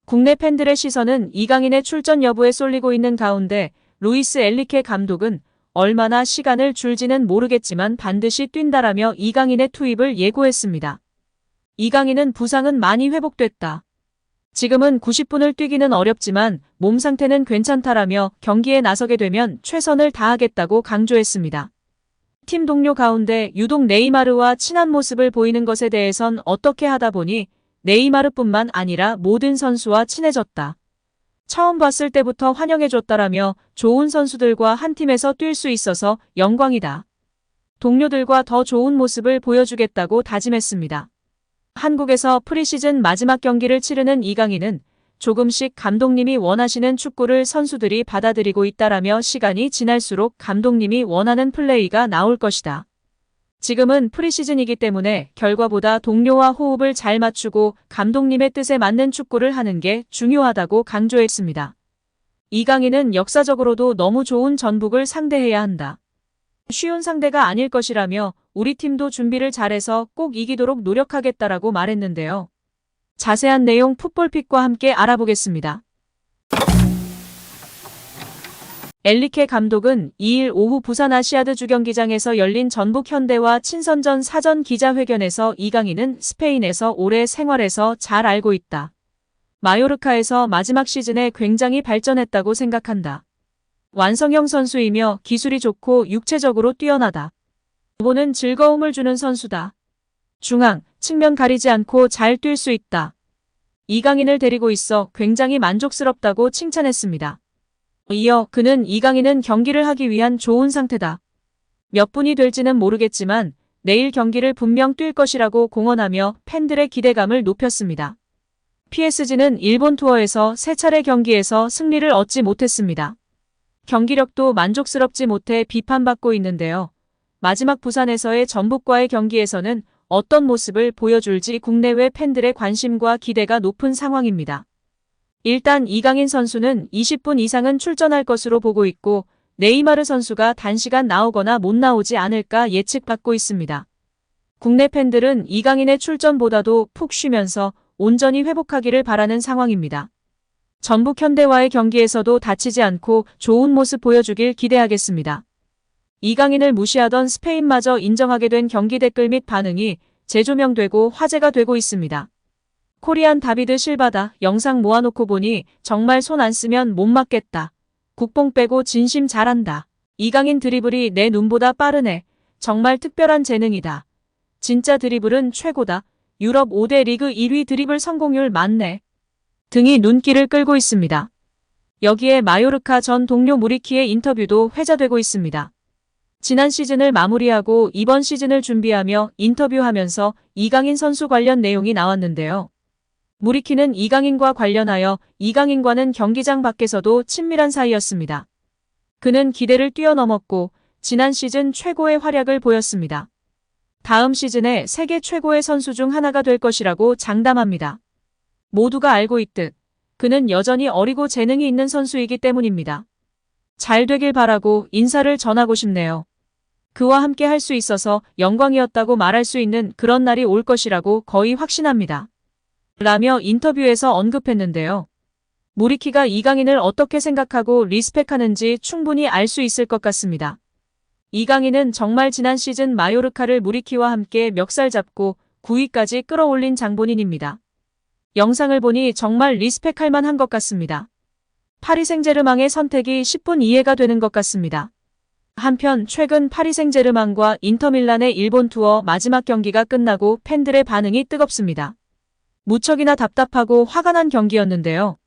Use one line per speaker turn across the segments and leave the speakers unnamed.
국내 팬들의 시선은 이강인의 출전 여부에 쏠리고 있는 가운데 루이스 엔리케 감독은 얼마나 시간을 줄지는 모르겠지만 반드시 뛴다라며 이강인의 투입을 예고했습니다. 이강인은 부상은 많이 회복됐다. 지금은 90분을 뛰기는 어렵지만 몸 상태는 괜찮다라며 경기에 나서게 되면 최선을 다하겠다고 강조했습니다. 팀 동료 가운데 유독 네이마르와 친한 모습을 보이는 것에 대해선 어떻게 하다 보니 네이마르뿐만 아니라 모든 선수와 친해졌다. 처음 봤을 때부터 환영해줬다라며 좋은 선수들과 한 팀에서 뛸 수 있어서 영광이다. 동료들과 더 좋은 모습을 보여주겠다고 다짐했습니다. 한국에서 프리시즌 마지막 경기를 치르는 이강인은 조금씩 감독님이 원하시는 축구를 선수들이 받아들이고 있다라며 시간이 지날수록 감독님이 원하는 플레이가 나올 것이다. 지금은 프리시즌이기 때문에 결과보다 동료와 호흡을 잘 맞추고 감독님의 뜻에 맞는 축구를 하는 게 중요하다고 강조했습니다. 이강인은 역사적으로도 너무 좋은 전북을 상대해야 한다. 쉬운 상대가 아닐 것이라며 우리 팀도 준비를 잘해서 꼭 이기도록 노력하겠다라고 말했는데요. 자세한 내용 풋볼픽과 함께 알아보겠습니다. 엔리케 감독은 2일 오후 부산 아시아드 주경기장에서 열린 전북 현대와 친선전 사전 기자회견에서 이강인은 스페인에서 오래 생활해서 잘 알고 있다. 마요르카에서 마지막 시즌에 굉장히 발전했다고 생각한다. 완성형 선수이며 기술이 좋고 육체적으로 뛰어나다. 보는 즐거움을 주는 선수다. 중앙, 측면 가리지 않고 잘 뛸 수 있다. 이강인을 데리고 있어 굉장히 만족스럽다고 칭찬했습니다. 이어 그는 이강인은 경기를 하기 위한 좋은 상태다. 몇 분이 될지는 모르겠지만 내일 경기를 분명 뛸 것이라고 공언하며 팬들의 기대감을 높였습니다. PSG는 일본 투어에서 3차례 경기에서 승리를 얻지 못했습니다. 경기력도 만족스럽지 못해 비판받고 있는데요. 마지막 부산에서의 전북과의 경기에서는 어떤 모습을 보여줄지 국내외 팬들의 관심과 기대가 높은 상황입니다. 일단 이강인 선수는 20분 이상은 출전할 것으로 보고 있고 네이마르 선수가 단시간 나오거나 못 나오지 않을까 예측받고 있습니다. 국내 팬들은 이강인의 출전보다도 푹 쉬면서 온전히 회복하기를 바라는 상황입니다. 전북 현대와의 경기에서도 다치지 않고 좋은 모습 보여주길 기대하겠습니다. 이강인을 무시하던 스페인마저 인정하게 된 경기 댓글 및 반응이 재조명되고 화제가 되고 있습니다. 코리안 다비드 실바다 영상 모아놓고 보니 정말 손 안 쓰면 못 맞겠다. 국뽕 빼고 진심 잘한다. 이강인 드리블이 내 눈보다 빠르네. 정말 특별한 재능이다. 진짜 드리블은 최고다. 유럽 5대 리그 1위 드리블 성공률 맞네. 등이 눈길을 끌고 있습니다. 여기에 마요르카 전 동료 무리키의 인터뷰도 회자되고 있습니다. 지난 시즌을 마무리하고 이번 시즌을 준비하며 인터뷰하면서 이강인 선수 관련 내용이 나왔는데요. 무리키는 이강인과 관련하여 이강인과는 경기장 밖에서도 친밀한 사이였습니다. 그는 기대를 뛰어넘었고 지난 시즌 최고의 활약을 보였습니다. 다음 시즌에 세계 최고의 선수 중 하나가 될 것이라고 장담합니다. 모두가 알고 있듯 그는 여전히 어리고 재능이 있는 선수이기 때문입니다. 잘 되길 바라고 인사를 전하고 싶네요. 그와 함께 할 수 있어서 영광이었다고 말할 수 있는 그런 날이 올 것이라고 거의 확신합니다. 라며 인터뷰에서 언급했는데요. 무리키가 이강인을 어떻게 생각하고 리스펙하는지 충분히 알 수 있을 것 같습니다. 이강인은 정말 지난 시즌 마요르카를 무리키와 함께 멱살 잡고 9위까지 끌어올린 장본인입니다. 영상을 보니 정말 리스펙할 만한 것 같습니다. 파리 생제르맹의 선택이 10분 이해가 되는 것 같습니다. 한편 최근 파리 생제르맹과 인터밀란의 일본 투어 마지막 경기가 끝나고 팬들의 반응이 뜨겁습니다. 무척이나 답답하고 화가 난 경기였는데요.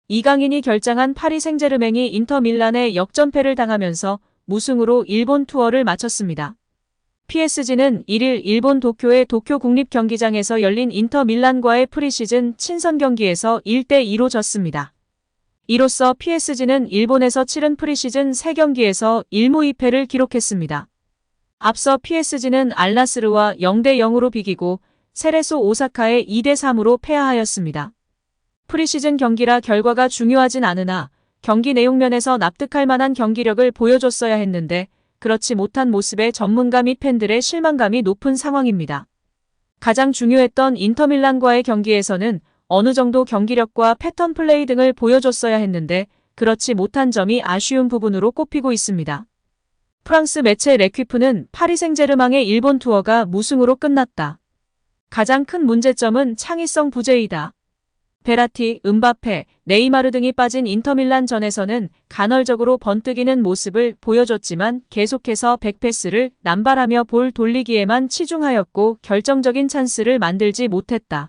이강인이 결장한 파리 생제르맹이 인터밀란에 역전패를 당하면서 무승으로 일본 투어를 마쳤습니다. PSG는 1일 일본 도쿄의 도쿄 국립경기장에서 열린 인터밀란과의 프리시즌 친선 경기에서 1대2로 졌습니다. 이로써 PSG는 일본에서 치른 프리시즌 3경기에서 1무 2패를 기록했습니다. 앞서 PSG는 알나스르와 0대0으로 비기고 세레소 오사카에 2대3으로 패하하였습니다. 프리시즌 경기라 결과가 중요하진 않으나 경기 내용 면에서 납득할 만한 경기력을 보여줬어야 했는데 그렇지 못한 모습에 전문가 및 팬들의 실망감이 높은 상황입니다. 가장 중요했던 인터밀란과의 경기에서는 어느 정도 경기력과 패턴 플레이 등을 보여줬어야 했는데 그렇지 못한 점이 아쉬운 부분으로 꼽히고 있습니다. 프랑스 매체 레퀴프는 파리 생제르맹의 일본 투어가 무승으로 끝났다. 가장 큰 문제점은 창의성 부재이다. 베라티, 음바페, 네이마르 등이 빠진 인터밀란 전에서는 간헐적으로 번뜩이는 모습을 보여줬지만 계속해서 백패스를 남발하며 볼 돌리기에만 치중하였고 결정적인 찬스를 만들지 못했다.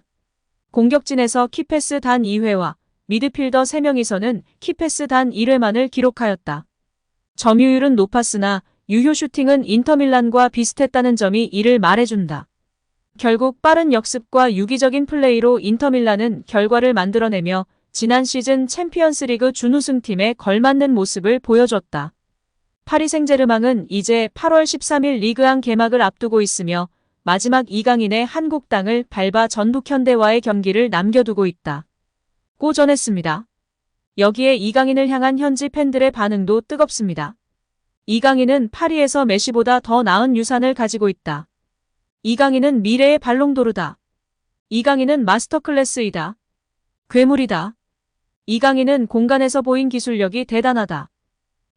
공격진에서 키패스 단 2회와 미드필더 3명이서는 키패스 단 1회만을 기록하였다. 점유율은 높았으나 유효 슈팅은 인터밀란과 비슷했다는 점이 이를 말해준다. 결국 빠른 역습과 유기적인 플레이로 인터밀란은 결과를 만들어내며 지난 시즌 챔피언스리그 준우승팀에 걸맞는 모습을 보여줬다. 파리 생제르맹은 이제 8월 13일 리그앙 개막을 앞두고 있으며 마지막 2강인의 한국 땅을 밟아 전북현대와의 경기를 남겨두고 있다. 고 전했습니다. 여기에 2강인을 향한 현지 팬들의 반응도 뜨겁습니다. 2강인은 파리에서 메시보다 더 나은 유산을 가지고 있다. 2강인은 미래의 발롱도르다. 2강인은 마스터클래스이다. 괴물이다. 2강인은 공간에서 보인 기술력이 대단하다.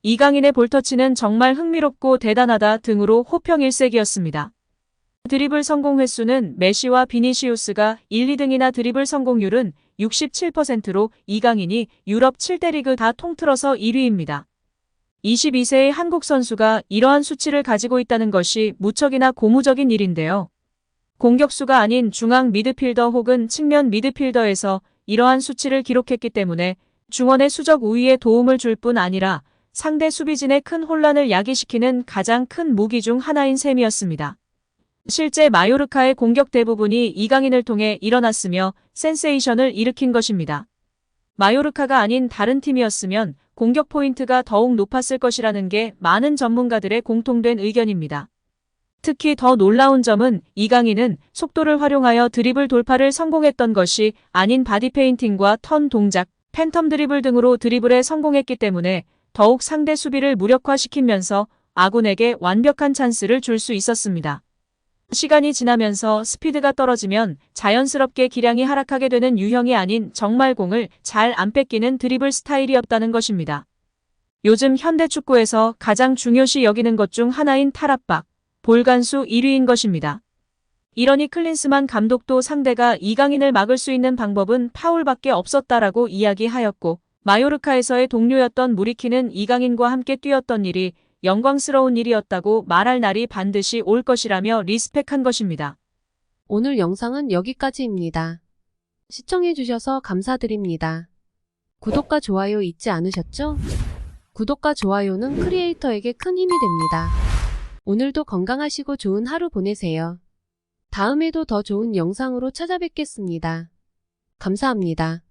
2강인의 볼터치는 정말 흥미롭고 대단하다 등으로 호평 일색이었습니다. 드리블 성공 횟수는 메시와 비니시우스가 1, 2등이나 드리블 성공률은 67%로 2강인이 유럽 7대 리그 다 통틀어서 1위입니다. 22세의 한국 선수가 이러한 수치를 가지고 있다는 것이 무척이나 고무적인 일인데요. 공격수가 아닌 중앙 미드필더 혹은 측면 미드필더에서 이러한 수치를 기록했기 때문에 중원의 수적 우위에 도움을 줄 뿐 아니라 상대 수비진의 큰 혼란을 야기시키는 가장 큰 무기 중 하나인 셈이었습니다. 실제 마요르카의 공격 대부분이 2강인을 통해 일어났으며 센세이션을 일으킨 것입니다. 마요르카가 아닌 다른 팀이었으면 공격 포인트가 더욱 높았을 것이라는 게 많은 전문가들의 공통된 의견입니다. 특히 더 놀라운 점은 2강인은 속도를 활용하여 드리블 돌파를 성공했던 것이 아닌 바디페인팅과 턴 동작, 팬텀 드리블 등으로 드리블에 성공했기 때문에 더욱 상대 수비를 무력화시키면서 아군에게 완벽한 찬스를 줄 수 있었습니다. 시간이 지나면서 스피드가 떨어지면 자연스럽게 기량이 하락하게 되는 유형이 아닌 정말 공을 잘 안 뺏기는 드리블 스타일이었다는 것입니다. 요즘 현대 축구에서 가장 중요시 여기는 것 중 하나인 탈압박, 볼간수 1위인 것입니다. 이러니 클린스만 감독도 상대가 2강인을 막을 수 있는 방법은 파울밖에 없었다라고 이야기하였고 마요르카에서의 동료였던 무리키는 2강인과 함께 뛰었던 일이 영광스러운 일이었다고 말할 날이 반드시 올 것이라며 리스펙한 것입니다.
오늘 영상은 여기까지입니다. 시청해주셔서 감사드립니다. 구독과 좋아요 잊지 않으셨죠? 구독과 좋아요는 크리에이터에게 큰 힘이 됩니다. 오늘도 건강하시고 좋은 하루 보내세요. 다음에도 더 좋은 영상으로 찾아뵙겠습니다. 감사합니다.